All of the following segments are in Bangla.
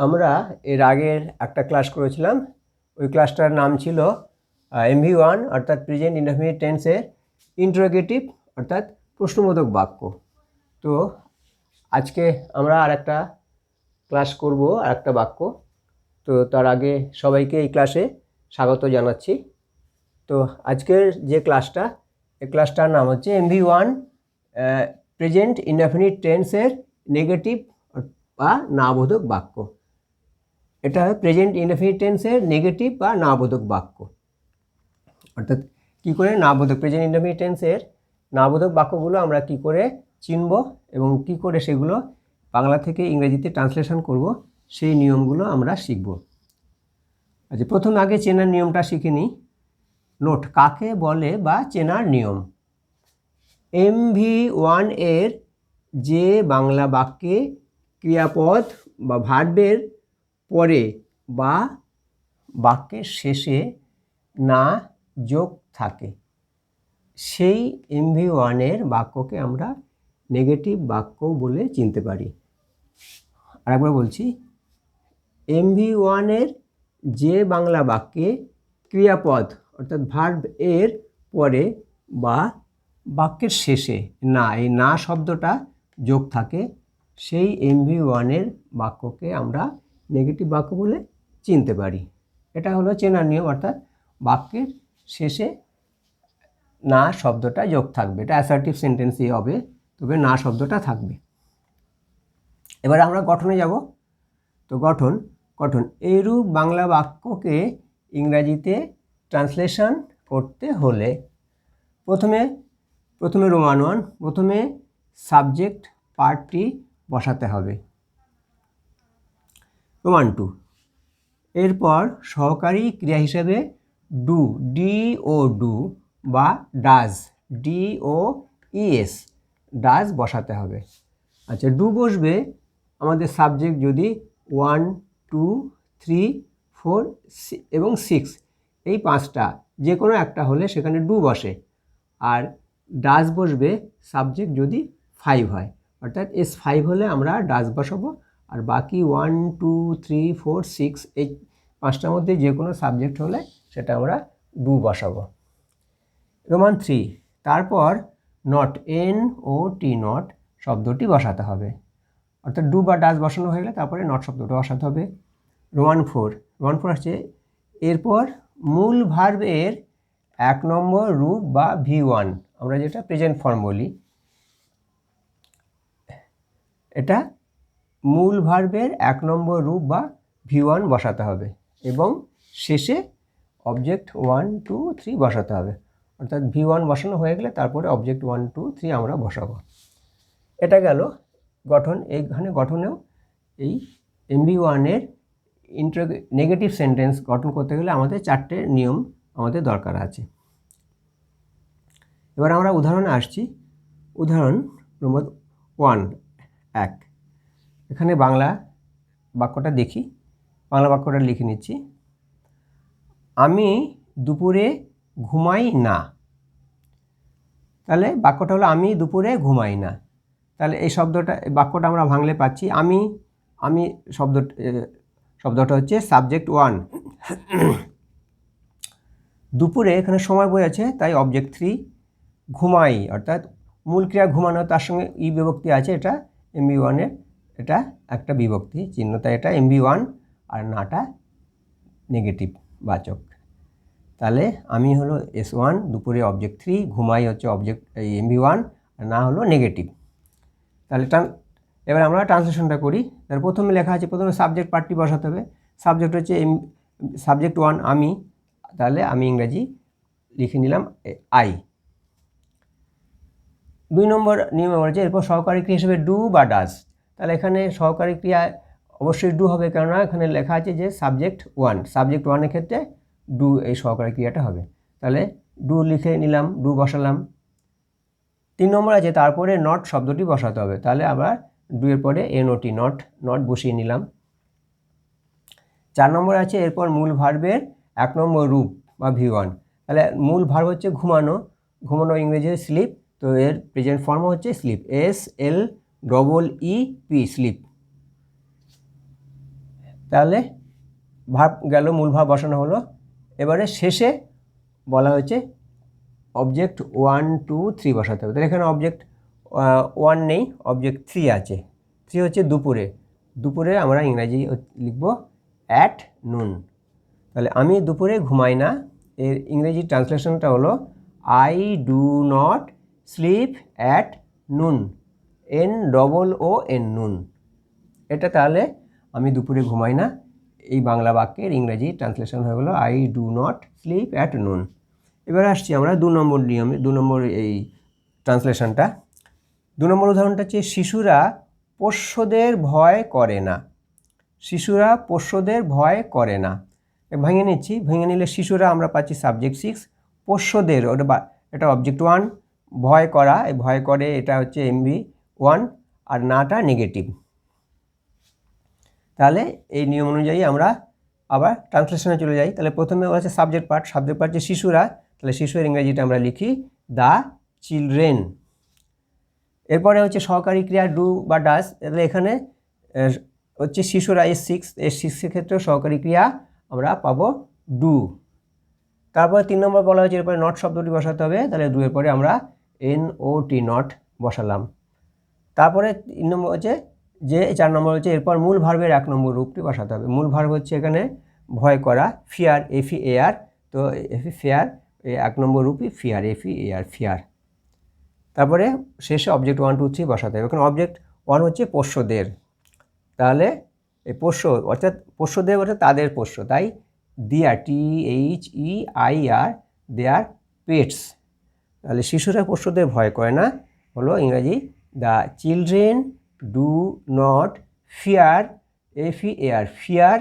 আমরা এর আগের একটা ক্লাস করেছিলাম। ওই ক্লাসটার নাম ছিল MV1 অর্থাৎ প্রেজেন্ট ইনডেফিনিট টেন্সের ইন্টারোগেটিভ অর্থাৎ প্রশ্নবোধক বাক্য। তো আজকে আমরা আর একটা ক্লাস করব, আর একটা বাক্য। তো তার আগে সবাইকে এই ক্লাসে স্বাগত জানাচ্ছি। তো আজকের যে ক্লাসটা, এই ক্লাসটার নাম হচ্ছে MV1 প্রেজেন্ট ইনডেফিনিট টেন্সের নেগেটিভ বা নাবোধক বাক্য। এটা প্রেজেন্ট ইনডেফিনিট টেন্সের নেগেটিভ বা নাবোধক বাক্য। অর্থাৎ কী করে নাবোধক প্রেজেন্ট ইনডেফিনিট টেন্সের নাবোধক বাক্যগুলো আমরা কি করে চিনব এবং কি করে সেগুলো বাংলা থেকে ইংরেজিতে ট্রান্সলেশন করব, সেই নিয়মগুলো আমরা শিখব। আচ্ছা, প্রথম আগে চেনার নিয়মটা শিখে নিই। নোট, কাকে বলে বা চেনার নিয়ম। MV1 এর যে বাংলা বাক্যে ক্রিয়াপদ বা ভার্বের পরে বা বাক্যের শেষে না যোগ থাকে, সেই MV1 এর বাক্যকে আমরা নেগেটিভ বাক্য বলে চিনতে পারি। আরেকবার বলছি, MV1 এর যে বাংলা বাক্যে ক্রিয়াপদ অর্থাৎ ভার্ব এর পরে বা বাক্যের শেষে না, এই না শব্দটা যোগ থাকে, সেই MV1 এর বাক্যকে আমরা নেগেটিভ বাক্য বলে চিনতে পারি। এটা হলো চেনার নিয়ম, অর্থাৎ বাক্যের শেষে না শব্দটা যোগ থাকবে। এটা অ্যাসার্টিভ সেন্টেন্সই হবে, তবে না শব্দটা থাকবে। এবার আমরা গঠনে যাব। তো গঠন এইরূপ বাংলা বাক্যকে ইংরাজিতে ট্রান্সলেশন করতে হলে প্রথমে রোমান 1, প্রথমে সাবজেক্ট পার্টটি বসাতে হবে। রোমান 2, এরপর সহকারী ক্রিয়া হিসেবে ডু, DO বা ডাজ, DOES, ডাজ বসাতে হবে। আচ্ছা, ডু বসবে আমাদের সাবজেক্ট যদি 1, 2, 3, 4 এবং 6, এই 5টা যে কোনো একটা হলে সেখানে ডু বসে। আর ডাজ বসবে সাবজেক্ট যদি 5 হয়, অর্থাৎ S5 হলে আমরা ডাজ বসাবো। আর বাকি 1, 2, 3, 4, 6 এই 5টার মধ্যে যে কোনো সাবজেক্ট হলে সেটা আমরা ডু বসাবো। রোমান 3, তারপর নট, NOT, নট শব্দটি বসাতে হবে। অর্থাৎ ডু বা ডাজ বসানো হয়ে গেলে তারপরে নট শব্দটা বসাতে হবে। রোমান 4 হচ্ছে এরপর মূল ভার্বের 1 নম্বর রূপ বা V1, আমরা যেটা প্রেজেন্ট ফর্ম বলি, এটা মূল ভার্বের 1 নম্বর রূপ বা V1 বসাতে হবে এবং শেষে অবজেক্ট 1, 2, 3 বসাতে হবে। অর্থাৎ V1 বসানো হয়ে গেলে তারপরে অবজেক্ট 1, 2, 3 আমরা বসাবো। এটা গেল গঠন। এইখানে গঠনেও এই MV1 এর নেগেটিভ সেন্টেন্স গঠন করতে গেলে আমাদের 4টে নিয়ম আমাদের দরকার আছে। এবার আমরা উদাহরণে আসছি। উদাহরণ নম্বর 1, এখানে বাংলা বাক্যটা দেখি। বাংলা বাক্যটা লিখে নিচ্ছি। আমি দুপুরে ঘুমাই না। তাহলে বাক্যটা হলো আমি দুপুরে ঘুমাই না। তাহলে এই বাক্যটা আমরা ভাঙলে পাচ্ছি আমি শব্দটা হচ্ছে সাবজেক্ট 1। দুপুরে এখানে সময় বোঝাচ্ছে, তাই অবজেক্ট 3। ঘুমাই অর্থাৎ মূল ক্রিয়া ঘুমানো, তার সঙ্গে ই বিভক্তি আছে, এটা MV1 এর এটা একটা বিভক্তি চিহ্ন, তাই এটা MV1 আর নাটা নেগেটিভ বাচক। তাহলে আমি হলো S1, দুপুরে অবজেক্ট 3, ঘুমাই হচ্ছে অবজেক্ট এই MV1 আর না হলো নেগেটিভ। তাহলে এবার আমরা ট্রান্সলেশনটা করি। তার প্রথমে লেখা আছে, প্রথমে সাবজেক্ট পার্টটি বসাতে হবে। সাবজেক্ট হচ্ছে সাবজেক্ট 1 আমি, তাহলে আমি ইংরেজি লিখে নিলাম আই। 2 নম্বর নিয়মে বলেছে এরপর সহকারী ক্রিয়া হিসেবে ডু বা ডাজ। তাহলে এখানে সহকারী ক্রিয়া অবশ্যই ডু হবে, কেননা এখানে লেখা আছে যে সাবজেক্ট 1 এর ক্ষেত্রে ডু এই সহকারী ক্রিয়াটা হবে। তাহলে ডু লিখে নিলাম, ডু বসালাম। 3 নম্বর আছে তারপরে নট শব্দটি বসাতে হবে। তাহলে আবার ডু এর পরে NOT, নট বসিয়ে নিলাম। 4 নম্বর আছে এরপর মূল ভার্বের 1 নম্বর রূপ বা V1। তাহলে মূল ভার্ব হচ্ছে ঘুমানো ইংরেজি স্লিপ, তো এর প্রেজেন্ট ফর্ম হচ্ছে স্লিপ, SLEEP, স্লিপ। তাহলে ভার্ব গেল, মূল ভার্ব বসানো হলো। এবারে শেষে বলা হয়েছে অবজেক্ট 1 2 3 বসাতে হবে। তাহলে এখানে অবজেক্ট 1 নেই, অবজেক্ট 3 আছে। 3 হচ্ছে দুপুরে। দুপুরে আমরা ইংরাজি লিখব অ্যাট নুন। তাহলে আমি দুপুরে ঘুমাই না, এর ইংরেজি ট্রান্সলেশনটা হলো I do not slip at noon, NOON নুন। এটা তাহলে আমি দুপুরে ঘুমাই না, এই বাংলা বাক্যের ইংরেজি ট্রান্সলেশন হয়ে গেলো I do not slip at noon. এবার আসছি আমরা 2 নম্বর নিয়মে, 2 নম্বর এই ট্রান্সলেশনটা। 2 নম্বর উদাহরণটা হচ্ছে শিশুরা পোষ্যদের ভয় করে না। শিশুরা পোষ্যদের ভয় করে না। ভেঙে নিচ্ছি, ভেঙে নিলে শিশুরা আমরা পাচ্ছি সাবজেক্ট 6, পোষ্যদের এটা অবজেক্ট 1, ভয় করা, এই ভয় করে এটা হচ্ছে MV1, আর নাটা নেগেটিভ। তাহলে এই নিয়ম অনুযায়ী আমরা আবার ট্রান্সলেশনে চলে যাই। তাহলে প্রথমে হচ্ছে সাবজেক্ট পার্ট যে শিশুরা, তাহলে শিশুর ইংরেজিটা আমরা লিখি দ্য চিলড্রেন। এরপরে হচ্ছে সহকারী ক্রিয়া ডু বা ডাজ। তাহলে এখানে হচ্ছে শিশুরা S6, S6-এর ক্ষেত্রে সহকারী ক্রিয়া আমরা পাবো ডু। তারপরে 3 নম্বর বলা হয়েছে এরপরে নট শব্দটি বসাতে হবে। তাহলে ডু এর পরে আমরা NOT নট বসালাম। তারপরে 3 নম্বর হচ্ছে যে 4 নম্বর হচ্ছে এরপর মূল ভার্বের 1 নম্বর রূপটি বসাতে হবে। মূল ভার্ব হচ্ছে এখানে ভয় করা, ফিয়ার, FEAR। তো ফিয়ার 1 নম্বর রূপই ফিয়ার, FEAR, ফিয়ার। তারপরে শেষে অবজেক্ট 1 2 3 বসাতে হবে। এখন অবজেক্ট 1 হচ্ছে পোষ্যদের। তাহলে এই পোষ্য অর্থাৎ পোষ্যদের অর্থাৎ তাদের পোষ্য, তাই দেয়ার, THEIR, দেয়ার পেটস। তাহলে শিশুরা পোষ্যদের ভয় করে না হলো ইংরাজি the children do not fear, FEAR, fear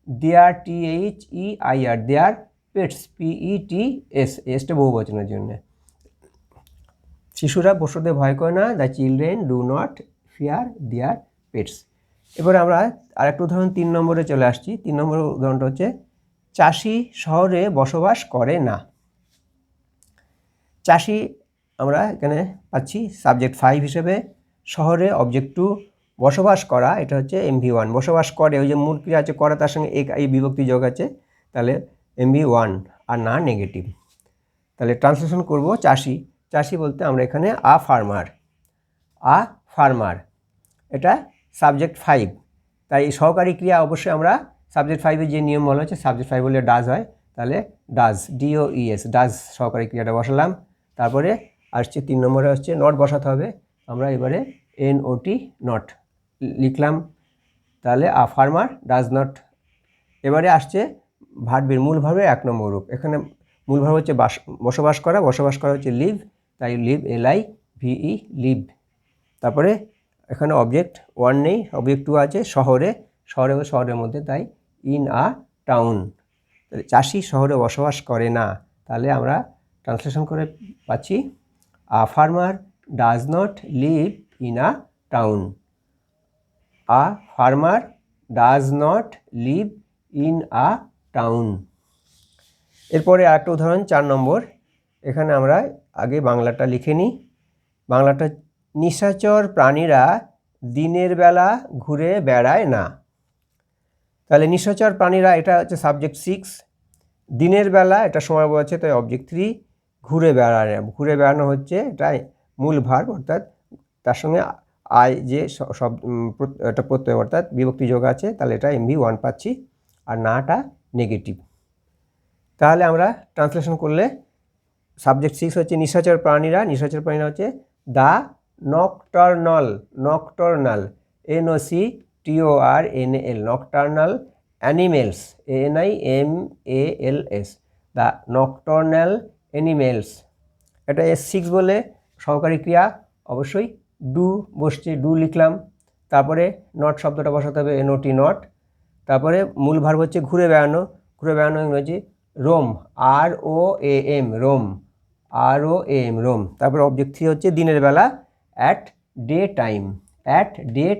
their, THEIR, their pets, PETS, এসটা বহু বচনের জন্য। শিশুরা পশুদের ভয় করে না, the children do not fear their pets. এবার আমরা আরেকটা উদাহরণ 3 নম্বরে চলে আসছি। 3 নম্বর উদাহরণটা হচ্ছে চাষি শহরে বসবাস করে না। চাষি আমরা এখানে পাচ্ছি সাবজেক্ট 5 হিসেবে, শহরে অবজেক্ট 2, বসবাস করা এটা হচ্ছে MV1, বসবাস করে ওই যে মূল ক্রিয়া আছে করা, তার সঙ্গে এই বিভক্তি যোগ আছে, তাহলে MV1 আর না নেগেটিভ। তাহলে ট্রান্সলেশন করব চাষি। চাষি বলতে আমরা এখানে আ ফার্মার, এটা সাবজেক্ট 5। তাই সহকারী ক্রিয়া অবশ্যই আমরা সাবজেক্ট 5-এর যে নিয়ম বলা হচ্ছে সাবজেক্ট 5 বললে ডাজ হয়, তাহলে ডাজ, DOES, ডাজ সহকারী ক্রিয়াটা বসালাম। তারপরে আসছে 3 নম্বরে হচ্ছে নট বসাতে হবে, আমরা এবারে NOT নট লিখলাম। তাহলে আ ফার্মার ডাজ নট। এবারে আসছে ভার্বের মূল ভার্বের 1 নম্বর রূপ। এখানে মূল ভার্ব হচ্ছে বসবাস করা, বসবাস করা হচ্ছে লিভ, তাই লিভ, LIVE, লিভ। তারপরে এখানে অবজেক্ট 1 নেই, অবজেক্ট 2 আছে, শহরের মধ্যে, তাই ইন আ টাউন। চাষি শহরে বসবাস করে না, তাহলে আমরা ট্রান্সলেশন করে পাচ্ছি আ farmer does not live in a town. A farmer does not live in a town. এরপরে আরেকটা উদাহরণ 4 নম্বর। এখানে আমরা আগে বাংলাটা লিখে নিই। বাংলাটা নিশাচর প্রাণীরা দিনের বেলা ঘুরে বেড়ায় না। তাহলে নিশাচর প্রাণীরা এটা হচ্ছে সাবজেক্ট 6, দিনের বেলা এটা সময় বলছে, তাই অবজেক্ট 3, ঘুরে বেড়ানো হচ্ছে এটা মূল ভার্ব, অর্থাৎ তার সঙ্গে আই যে সব এটা প্রত্যয় অর্থাৎ বিভক্তি যোগ আছে, তাহলে এটা MV1 পাচ্ছি, আর নাটা নেগেটিভ। তাহলে আমরা ট্রান্সলেশন করলে সাবজেক্ট 6 হচ্ছে নিশাচর প্রাণীরা হচ্ছে the nocturnal, NOCTURNAL, nocturnal animals, ANIMALS, the nocturnal animals. এটা S6 বলে সহকারী ক্রিয়া অবশ্যই ডু বসছে, ডু লিখলাম। তারপরে নট শব্দটা বসাতে হবে NOT নট। তারপরে মূল ভার্ব হচ্ছে ঘুরে বেড়ানো ইংরেজি রোম, ROAM, রোম। তারপরে অবজেক্ট 3 হচ্ছে দিনের বেলা, অ্যাট ডে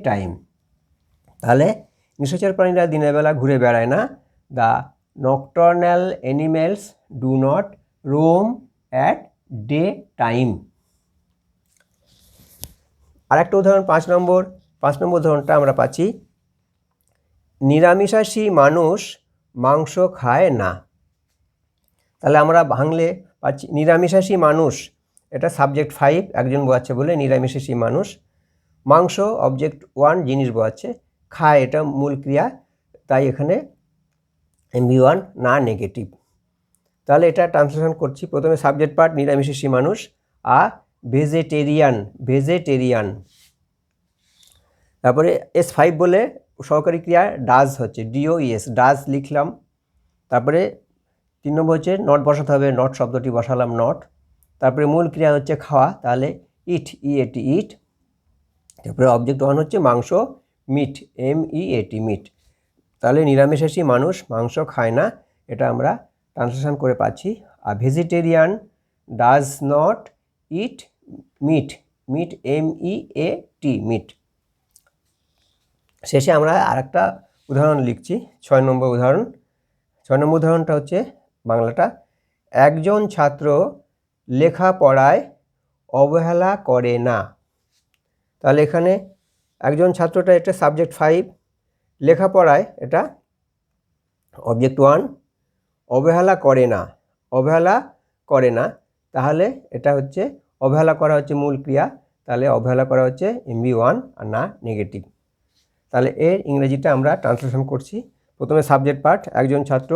টাইম। তাহলে নিশাচর প্রাণীরা দিনের বেলা ঘুরে বেড়ায় না, the nocturnal animals do not roam at day time. আরেকটা উদাহরণ 5 নম্বর উদাহরণটা আমরা পাচ্ছি নিরামিষাশী মানুষ মাংস খায় না। তাহলে আমরা ভাঙলে পাচ্ছি নিরামিষাশী মানুষ, এটা সাবজেক্ট 5 একজন বোঝাচ্ছে বলে নিরামিষাশী মানুষ, মাংস অবজেক্ট 1 জিনিস বোঝাচ্ছে, খায় এটা মূল ক্রিয়া, তাই এখানে MB1 না নেগেটিভ। তাহলে এটা ট্রান্সলেশন করছি। প্রথমে সাবজেক্ট পার্ট নিরামিষাশী মানুষ, ভেজেটেরিয়ান। তারপরে S5 বলে সহকারী ক্রিয়া ডাজ হচ্ছে, DOES ডাজ লিখলাম। তারপরে 3 নম্বর হচ্ছে নট বসাতে হবে, নট শব্দটি বসালাম নট। তারপরে মূল ক্রিয়া হচ্ছে খাওয়া, তাহলে ইট। তারপরে অবজেক্ট 1 হচ্ছে মাংস, মিট, MEAT মিট। তাহলে নিরামিষাশী মানুষ মাংস খায় না, এটা আমরা ট্রান্সলেশন করে পাচ্ছি। আর vegetarian does not eat meat, MEAT meat. শেষে আমরা আরেকটা উদাহরণ লিখছি, 6 নম্বর উদাহরণ। 6 নম্বর উদাহরণটা হচ্ছে বাংলাটা, একজন ছাত্র লেখাপড়ায় অবহেলা করে না। তাহলে এখানে একজন ছাত্রটা এটা সাবজেক্ট 5, লেখাপড়ায় এটা অবজেক্ট 1, অবহেলা করে না, তাহলে এটা হচ্ছে অবহেলা করা হচ্ছে মূল ক্রিয়া, তাহলে অবহেলা করা হচ্ছে MB1 আর না নেগেটিভ। তাহলে এর ইংরেজিটা আমরা ট্রান্সলেশন করছি। প্রথমে সাবজেক্ট পার্ট একজন ছাত্র,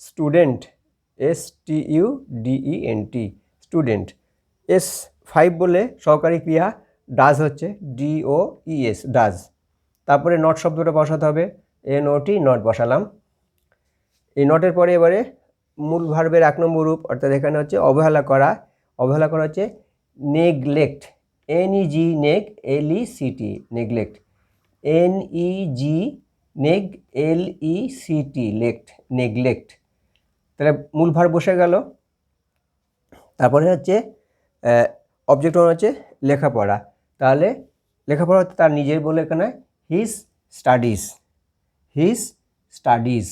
স্টুডেন্ট, STUDENT স্টুডেন্ট। S5 বলে সহকারী ক্রিয়া ডাজ হচ্ছে, DOES ডাজ। তারপরে নট শব্দটা বসাতে হবে, NOT নট বসালাম। এই নটের পরে এবারে মূল ভার্বের 1 নম্বর রূপ, অর্থাৎ এখানে হচ্ছে অবহেলা করা হচ্ছে neglect, NEG নেগ LECT neglect, NEG নেগ LECT neglect. তাহলে মূল ভার্ব বসে গেল। তারপরে হচ্ছে অবজেক্ট 1 হচ্ছে লেখাপড়া, তাহলে লেখাপড়া হচ্ছে তার নিজের বলে এখানে হিজ স্টাডিজ।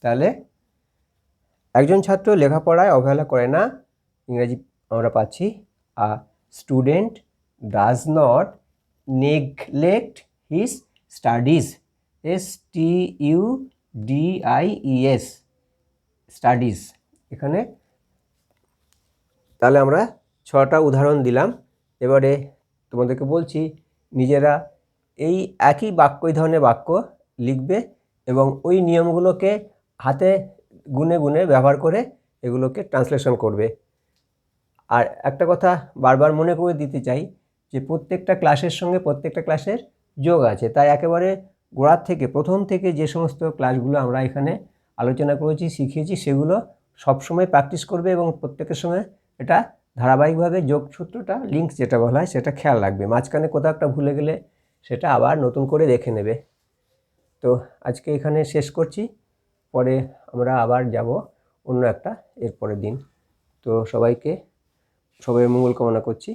তাহলে একজন ছাত্র লেখাপড়ায় অবহেলা করে না, ইংরেজি আমরা পাচ্ছি student does not neglect his studies, STUDIES studies. এখানে তাহলে আমরা 6টা উদাহরণ দিলাম। এবারে তোমাদেরকে বলছি নিজেরা এই একই বাক্য, এই ধরনের বাক্য লিখবে এবং ওই নিয়মগুলোকে হাতে গুনে ব্যবহার করে এগুলোকে ট্রান্সলেশন করবে। আর একটা কথা বারবার মনে করে দিতে চাই যে প্রত্যেকটা ক্লাসের সঙ্গে প্রত্যেকটা ক্লাসের যোগ আছে, তাই একেবারে গোড়ার থেকে প্রথম থেকে যে সমস্ত ক্লাসগুলো আমরা এখানে আলোচনা করেছি, শিখিয়েছি, সেগুলো সবসময় প্র্যাকটিস করবে এবং প্রত্যেকের সঙ্গে এটা ধারাবাহিকভাবে যোগসূত্রটা লিঙ্ক যেটা বলা হয় সেটা খেয়াল রাখবে। মাঝখানে কোথাও একটা ভুলে গেলে সেটা আবার নতুন করে দেখে নেবে। তো আজকে এখানে শেষ করছি, পরে আমরা আবার যাব অন্য একটা এর পরের দিন। তো সবাইকে সবাই মঙ্গল কামনা করছি।